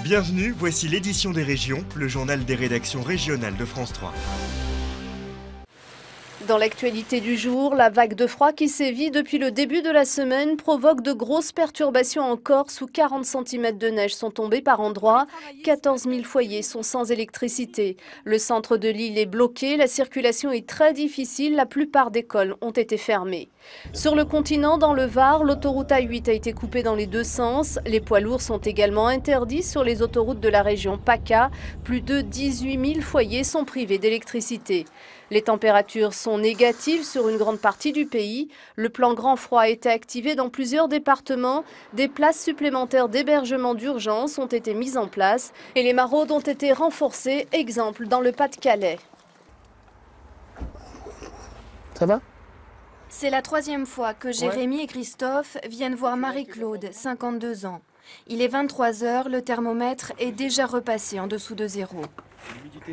Bienvenue, voici l'édition des régions, le journal des rédactions régionales de France 3. Dans l'actualité du jour, la vague de froid qui sévit depuis le début de la semaine provoque de grosses perturbations en Corse où 40 cm de neige sont tombés par endroits. 14 000 foyers sont sans électricité. Le centre de l'île est bloqué, la circulation est très difficile, la plupart des cols ont été fermés. Sur le continent, dans le Var, l'autoroute A8 a été coupée dans les deux sens. Les poids lourds sont également interdits sur les autoroutes de la région PACA. Plus de 18 000 foyers sont privés d'électricité. Les températures sont négatives sur une grande partie du pays. Le plan grand froid a été activé dans plusieurs départements. Des places supplémentaires d'hébergement d'urgence ont été mises en place et les maraudes ont été renforcées, exemple dans le Pas-de-Calais. Ça va ? C'est la troisième fois que Jérémy et Christophe viennent voir Marie-Claude, 52 ans. Il est 23 h, le thermomètre est déjà repassé en dessous de 0.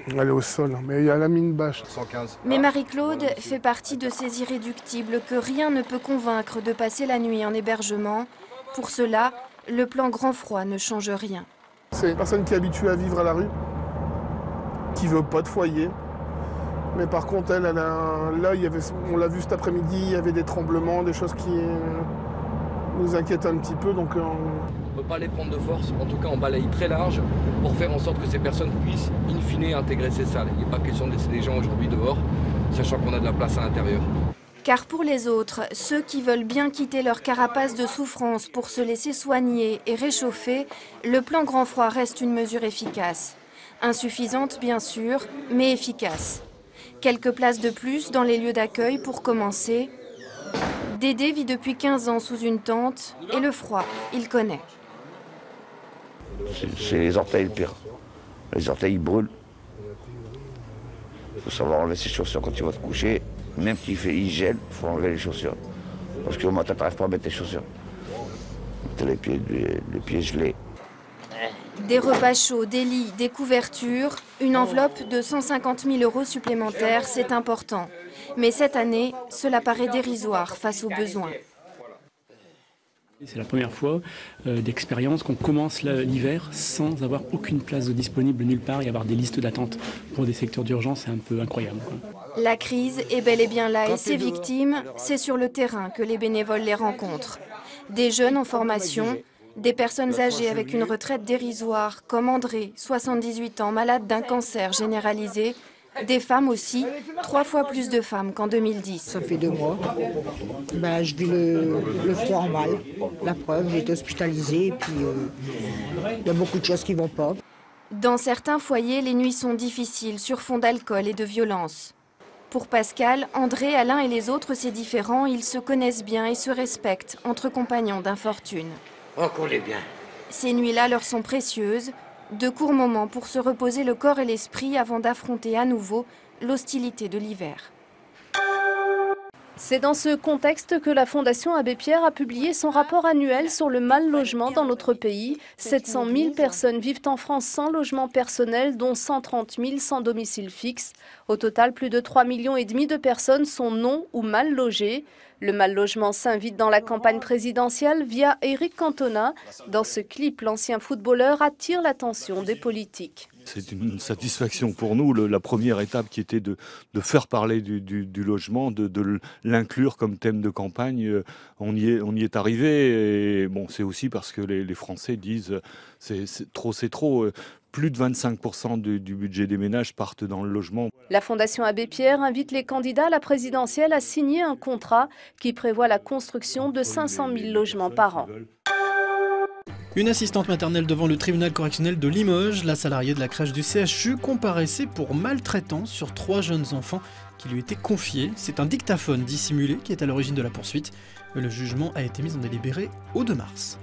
Elle est au sol, mais il y a la mine bâche. 115. Mais Marie-Claude fait partie de ces irréductibles que rien ne peut convaincre de passer la nuit en hébergement. Pour cela, le plan grand froid ne change rien. C'est une personne qui est habituée à vivre à la rue, qui veut pas de foyer. Mais par contre, elle a là, on l'a vu cet après-midi, il y avait des tremblements, des choses qui nous inquiètent un petit peu. Donc, On ne peut pas les prendre de force, en tout cas on balaye très large pour faire en sorte que ces personnes puissent in fine intégrer ces salles. Il n'est pas question de laisser les gens aujourd'hui dehors, sachant qu'on a de la place à l'intérieur. Car pour les autres, ceux qui veulent bien quitter leur carapace de souffrance pour se laisser soigner et réchauffer, le plan grand froid reste une mesure efficace. Insuffisante bien sûr, mais efficace. Quelques places de plus dans les lieux d'accueil pour commencer. Dédé vit depuis 15 ans sous une tente et le froid, il connaît. C'est les orteils le pire. Les orteils ils brûlent. Il faut savoir enlever ses chaussures quand tu vas te coucher. Même s'il gèle, il faut enlever les chaussures. Parce qu'au matin, tu n'arrives pas à mettre tes chaussures. Tu as les pieds gelés. Des repas chauds, des lits, des couvertures, une enveloppe de 150 000 € supplémentaires, c'est important. Mais cette année, cela paraît dérisoire face aux besoins. C'est la première fois d'expérience qu'on commence l'hiver sans avoir aucune place de disponible nulle part et avoir des listes d'attente pour des secteurs d'urgence, c'est un peu incroyable. La crise est bel et bien là et ses victimes, c'est sur le terrain que les bénévoles les rencontrent. Des jeunes en formation, des personnes âgées avec une retraite dérisoire comme André, 78 ans, malade d'un cancer généralisé. Des femmes aussi, 3 fois plus de femmes qu'en 2010. Ça fait 2 mois. Je vis le froid en mal. La preuve, j'ai été hospitalisée et puis il y a beaucoup de choses qui ne vont pas. Dans certains foyers, les nuits sont difficiles sur fond d'alcool et de violence. Pour Pascal, André, Alain et les autres, c'est différent. Ils se connaissent bien et se respectent entre compagnons d'infortune. Oh, qu'on est bien. Ces nuits-là leur sont précieuses. De courts moments pour se reposer le corps et l'esprit avant d'affronter à nouveau l'hostilité de l'hiver. C'est dans ce contexte que la Fondation Abbé Pierre a publié son rapport annuel sur le mal logement dans notre pays. 700 000 personnes vivent en France sans logement personnel, dont 130 000 sans domicile fixe. Au total, plus de 3,5 millions de personnes sont non ou mal logées. Le mal logement s'invite dans la campagne présidentielle via Éric Cantona. Dans ce clip, l'ancien footballeur attire l'attention des politiques. C'est une satisfaction pour nous, la première étape qui était de faire parler du logement, de l'inclure comme thème de campagne. On y est arrivé et bon, c'est aussi parce que les Français disent c'est trop. Plus de 25% du budget des ménages partent dans le logement. La Fondation Abbé Pierre invite les candidats à la présidentielle à signer un contrat qui prévoit la construction de 500 000 logements par an. Une assistante maternelle devant le tribunal correctionnel de Limoges, la salariée de la crèche du CHU comparaissait pour maltraitance sur 3 jeunes enfants qui lui étaient confiés. C'est un dictaphone dissimulé qui est à l'origine de la poursuite. Le jugement a été mis en délibéré au 2 mars.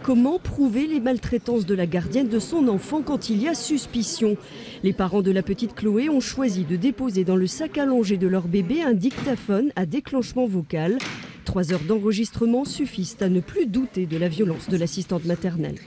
Comment prouver les maltraitances de la gardienne de son enfant quand il y a suspicion? Les parents de la petite Chloé ont choisi de déposer dans le sac à langer de leur bébé un dictaphone à déclenchement vocal. 3 heures d'enregistrement suffisent à ne plus douter de la violence de l'assistante maternelle.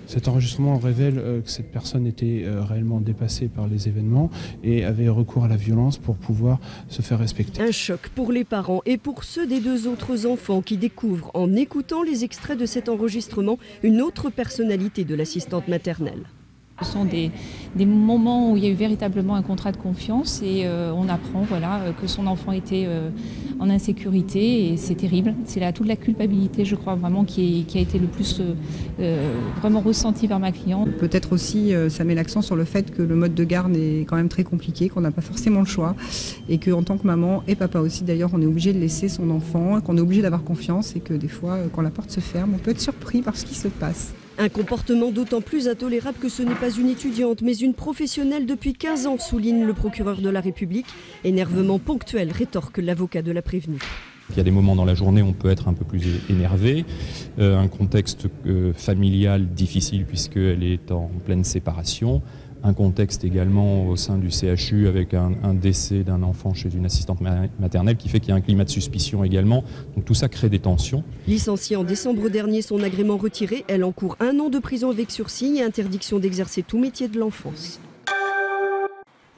Cet enregistrement révèle que cette personne était réellement dépassée par les événements et avait recours à la violence pour pouvoir se faire respecter. Un choc pour les parents et pour ceux des 2 autres enfants qui découvrent en écoutant les extraits de cet enregistrement une autre personnalité de l'assistante maternelle. Ce sont des moments où il y a eu véritablement un contrat de confiance et on apprend que son enfant était en insécurité et c'est terrible. C'est toute la culpabilité, je crois, vraiment qui a été le plus vraiment ressentie par ma cliente. Peut-être aussi, ça met l'accent sur le fait que le mode de garde est quand même très compliqué, qu'on n'a pas forcément le choix et qu'en tant que maman et papa aussi d'ailleurs, on est obligé de laisser son enfant, qu'on est obligé d'avoir confiance et que des fois, quand la porte se ferme, on peut être surpris par ce qui se passe. Un comportement d'autant plus intolérable que ce n'est pas une étudiante, mais une professionnelle depuis 15 ans, souligne le procureur de la République. Énervement ponctuel, rétorque l'avocat de la prévenue. Il y a des moments dans la journée où on peut être un peu plus énervé, un contexte familial difficile puisqu'elle est en pleine séparation, un contexte également au sein du CHU avec un décès d'un enfant chez une assistante maternelle qui fait qu'il y a un climat de suspicion également. Donc tout ça crée des tensions. Licenciée en décembre dernier, son agrément retiré, elle encourt 1 an de prison avec sursis et interdiction d'exercer tout métier de l'enfance.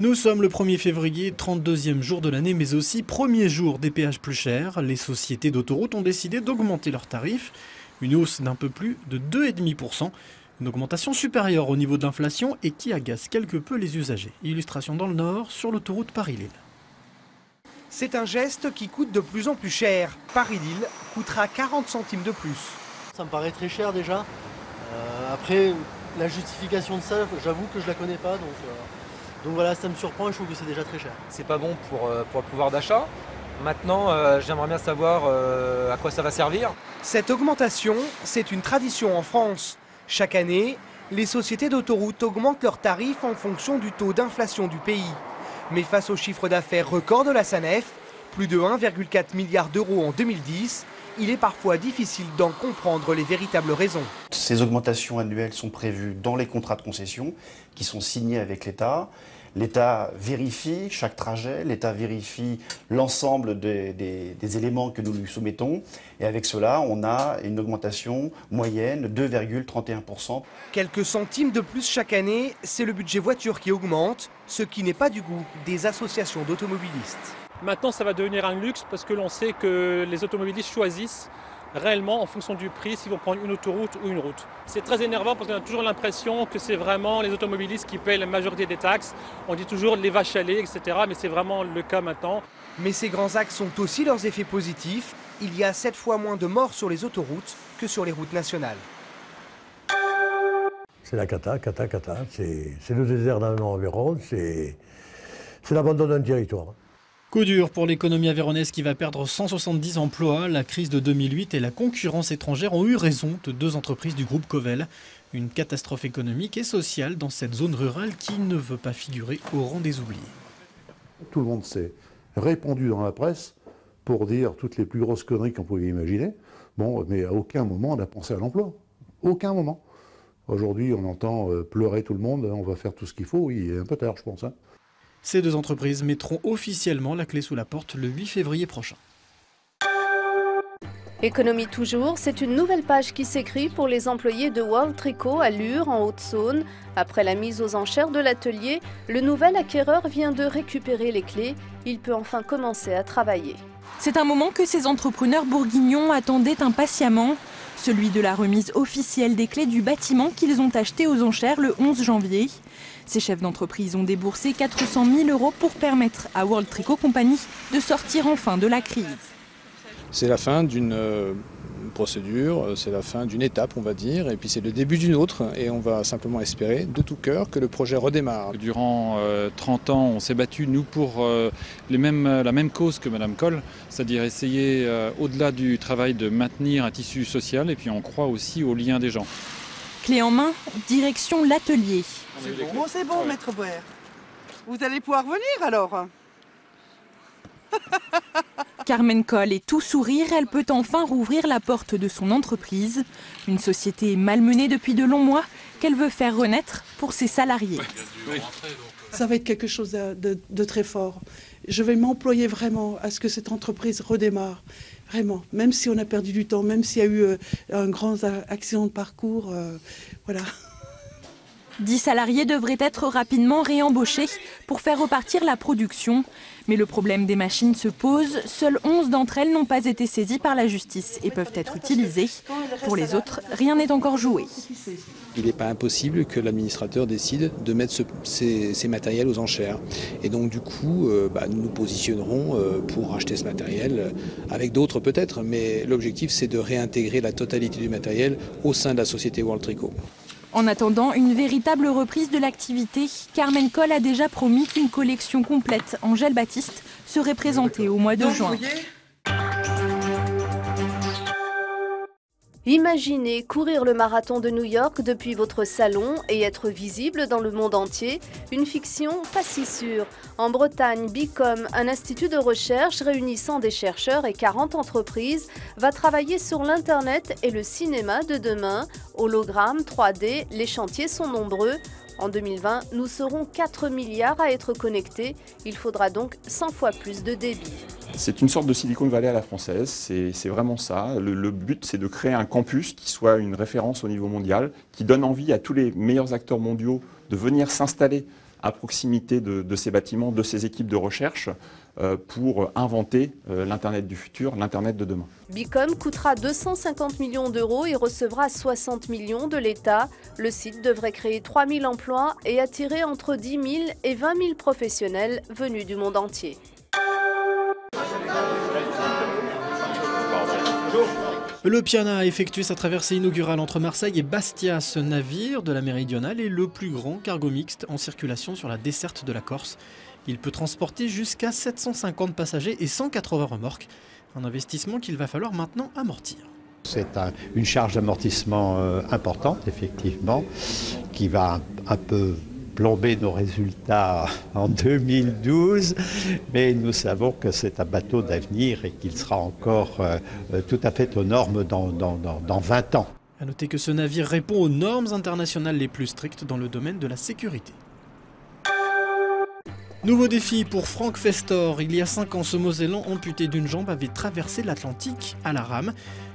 Nous sommes le 1er février, 32e jour de l'année, mais aussi premier jour des péages plus chers. Les sociétés d'autoroutes ont décidé d'augmenter leurs tarifs, une hausse d'un peu plus de 2,5%. Une augmentation supérieure au niveau de l'inflation et qui agace quelque peu les usagers. Illustration dans le Nord, sur l'autoroute Paris-Lille. C'est un geste qui coûte de plus en plus cher. Paris-Lille coûtera 40 centimes de plus. Ça me paraît très cher déjà. Après, la justification de ça, j'avoue que je la connais pas. Donc voilà, ça me surprend et je trouve que c'est déjà très cher. C'est pas bon pour le pouvoir d'achat. Maintenant, j'aimerais bien savoir à quoi ça va servir. Cette augmentation, c'est une tradition en France. Chaque année, les sociétés d'autoroutes augmentent leurs tarifs en fonction du taux d'inflation du pays. Mais face au chiffre d'affaires record de la SANEF, plus de 1,4 milliard d'euros en 2010, il est parfois difficile d'en comprendre les véritables raisons. Ces augmentations annuelles sont prévues dans les contrats de concession qui sont signés avec l'État. L'État vérifie chaque trajet, l'État vérifie l'ensemble des éléments que nous lui soumettons. Et avec cela, on a une augmentation moyenne de 2,31%. Quelques centimes de plus chaque année, c'est le budget voiture qui augmente, ce qui n'est pas du goût des associations d'automobilistes. Maintenant, ça va devenir un luxe parce que l'on sait que les automobilistes choisissent réellement en fonction du prix s'ils vont prendre une autoroute ou une route. C'est très énervant parce qu'on a toujours l'impression que c'est vraiment les automobilistes qui payent la majorité des taxes. On dit toujours les vaches à lait, etc. Mais c'est vraiment le cas maintenant. Mais ces grands axes ont aussi leurs effets positifs. Il y a 7 fois moins de morts sur les autoroutes que sur les routes nationales. C'est la cata. C'est le désert dans le Nord-Aveyron, c'est l'abandon d'un territoire. Coup dur pour l'économie aveyronnaise qui va perdre 170 emplois. La crise de 2008 et la concurrence étrangère ont eu raison de 2 entreprises du groupe Covel. Une catastrophe économique et sociale dans cette zone rurale qui ne veut pas figurer au rang des oubliés. Tout le monde s'est répandu dans la presse pour dire toutes les plus grosses conneries qu'on pouvait imaginer. Bon, mais à aucun moment on n'a pensé à l'emploi. Aucun moment. Aujourd'hui, on entend pleurer tout le monde, on va faire tout ce qu'il faut. Oui, il est un peu tard, je pense. Ces 2 entreprises mettront officiellement la clé sous la porte le 8 février prochain. Économie toujours, c'est une nouvelle page qui s'écrit pour les employés de World Tricot à Lure, en Haute-Saône. Après la mise aux enchères de l'atelier, le nouvel acquéreur vient de récupérer les clés. Il peut enfin commencer à travailler. C'est un moment que ces entrepreneurs bourguignons attendaient impatiemment. Celui de la remise officielle des clés du bâtiment qu'ils ont acheté aux enchères le 11 janvier. Ces chefs d'entreprise ont déboursé 400 000 € pour permettre à World Tricot Company de sortir enfin de la crise. C'est la fin d'une procédure, c'est la fin d'une étape, on va dire, et puis c'est le début d'une autre, et on va simplement espérer de tout cœur que le projet redémarre. Durant 30 ans, on s'est battu, nous, pour la même cause que Madame Coll, c'est-à-dire essayer, au-delà du travail, de maintenir un tissu social, et puis on croit aussi au lien des gens. Clé en main, direction l'atelier. C'est bon, maître Boer. Vous allez pouvoir venir alors. Carmen Coll est tout sourire, elle peut enfin rouvrir la porte de son entreprise. Une société malmenée depuis de longs mois qu'elle veut faire renaître pour ses salariés. Ça va être quelque chose de très fort. Je vais m'employer vraiment à ce que cette entreprise redémarre. Vraiment, même si on a perdu du temps, même s'il y a eu un grand accident de parcours, voilà. 10 salariés devraient être rapidement réembauchés pour faire repartir la production. Mais le problème des machines se pose. Seules 11 d'entre elles n'ont pas été saisies par la justice et peuvent être utilisées. Pour les autres, rien n'est encore joué. Il n'est pas impossible que l'administrateur décide de mettre ces matériels aux enchères. Et donc du coup, nous nous positionnerons pour acheter ce matériel, avec d'autres peut-être, mais l'objectif c'est de réintégrer la totalité du matériel au sein de la société World Tricot. En attendant une véritable reprise de l'activité, Carmen Coll a déjà promis qu'une collection complète en gel Baptiste serait présentée au mois de juin. Imaginez courir le marathon de New York depuis votre salon et être visible dans le monde entier. Une fiction pas si sûre. En Bretagne, Bicom, un institut de recherche réunissant des chercheurs et 40 entreprises, va travailler sur l'Internet et le cinéma de demain. Hologramme, 3D, les chantiers sont nombreux. En 2020, nous serons 4 milliards à être connectés. Il faudra donc 100 fois plus de débit. C'est une sorte de Silicon Valley à la française, c'est vraiment ça. Le but, c'est de créer un campus qui soit une référence au niveau mondial, qui donne envie à tous les meilleurs acteurs mondiaux de venir s'installer à proximité de ces bâtiments, de ces équipes de recherche, pour inventer l'Internet du futur, l'Internet de demain. Bicom coûtera 250 millions d'euros et recevra 60 millions de l'État. Le site devrait créer 3000 emplois et attirer entre 10 000 et 20 000 professionnels venus du monde entier. Le Piana a effectué sa traversée inaugurale entre Marseille et Bastia. Ce navire de la Méridionale est le plus grand cargo mixte en circulation sur la desserte de la Corse. Il peut transporter jusqu'à 750 passagers et 180 remorques. Un investissement qu'il va falloir maintenant amortir. C'est une charge d'amortissement importante, effectivement, qui va un peu plomber nos résultats en 2012, mais nous savons que c'est un bateau d'avenir et qu'il sera encore tout à fait aux normes dans 20 ans. A noter que ce navire répond aux normes internationales les plus strictes dans le domaine de la sécurité. Nouveau défi pour Frank Festor. Il y a 5 ans, ce Mosellan amputé d'une jambe avait traversé l'Atlantique à la rame.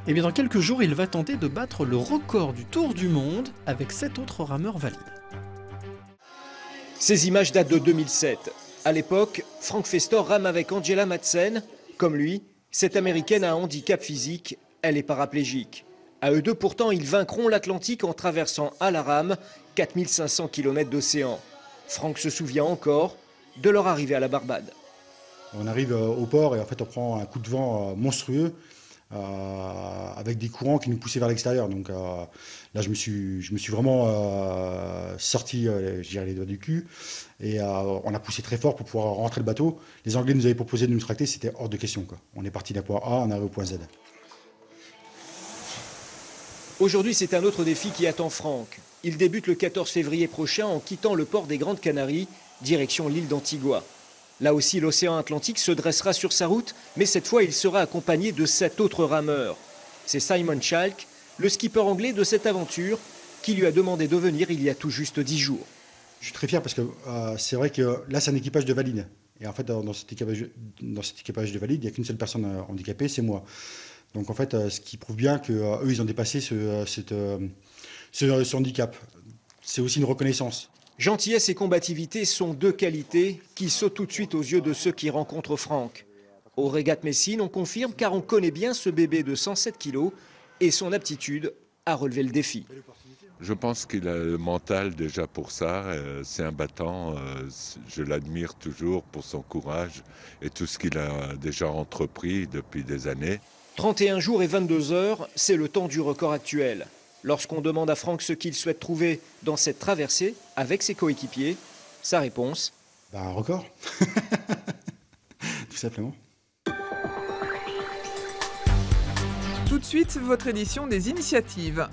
Et bien dans quelques jours, il va tenter de battre le record du Tour du Monde avec 7 autres rameurs valides. Ces images datent de 2007. À l'époque, Frank Festor rame avec Angela Madsen. Comme lui, cette Américaine a un handicap physique, elle est paraplégique. À eux deux, pourtant, ils vaincront l'Atlantique en traversant à la rame 4500 km d'océan. Frank se souvient encore de leur arrivée à la Barbade. On arrive au port et en fait on prend un coup de vent monstrueux avec des courants qui nous poussaient vers l'extérieur. Donc là je me suis vraiment sorti les doigts du cul et on a poussé très fort pour pouvoir rentrer le bateau. Les Anglais nous avaient proposé de nous tracter, c'était hors de question, quoi. On est parti d'un point A, on arrive au point Z. Aujourd'hui, c'est un autre défi qui attend Frank. Il débute le 14 février prochain en quittant le port des Grandes Canaries, direction l'île d'Antigua. Là aussi, l'océan Atlantique se dressera sur sa route, mais cette fois, il sera accompagné de 7 autres rameurs. C'est Simon Chalk, le skipper anglais de cette aventure, qui lui a demandé de venir il y a tout juste 10 jours. Je suis très fier parce que c'est vrai que là, c'est un équipage de valides. Et en fait, dans cet équipage de valides, il n'y a qu'une seule personne handicapée, c'est moi. Donc en fait, ce qui prouve bien qu'eux, ils ont dépassé ce handicap. C'est aussi une reconnaissance. Gentillesse et combativité sont deux qualités qui sautent tout de suite aux yeux de ceux qui rencontrent Frank. Au Régates Messines, on confirme car on connaît bien ce bébé de 107 kg et son aptitude à relever le défi. Je pense qu'il a le mental déjà pour ça. C'est un battant. Je l'admire toujours pour son courage et tout ce qu'il a déjà entrepris depuis des années. 31 jours et 22 heures, c'est le temps du record actuel. Lorsqu'on demande à Frank ce qu'il souhaite trouver dans cette traversée avec ses coéquipiers, sa réponse... Un record. Tout simplement. Tout de suite, votre édition des initiatives.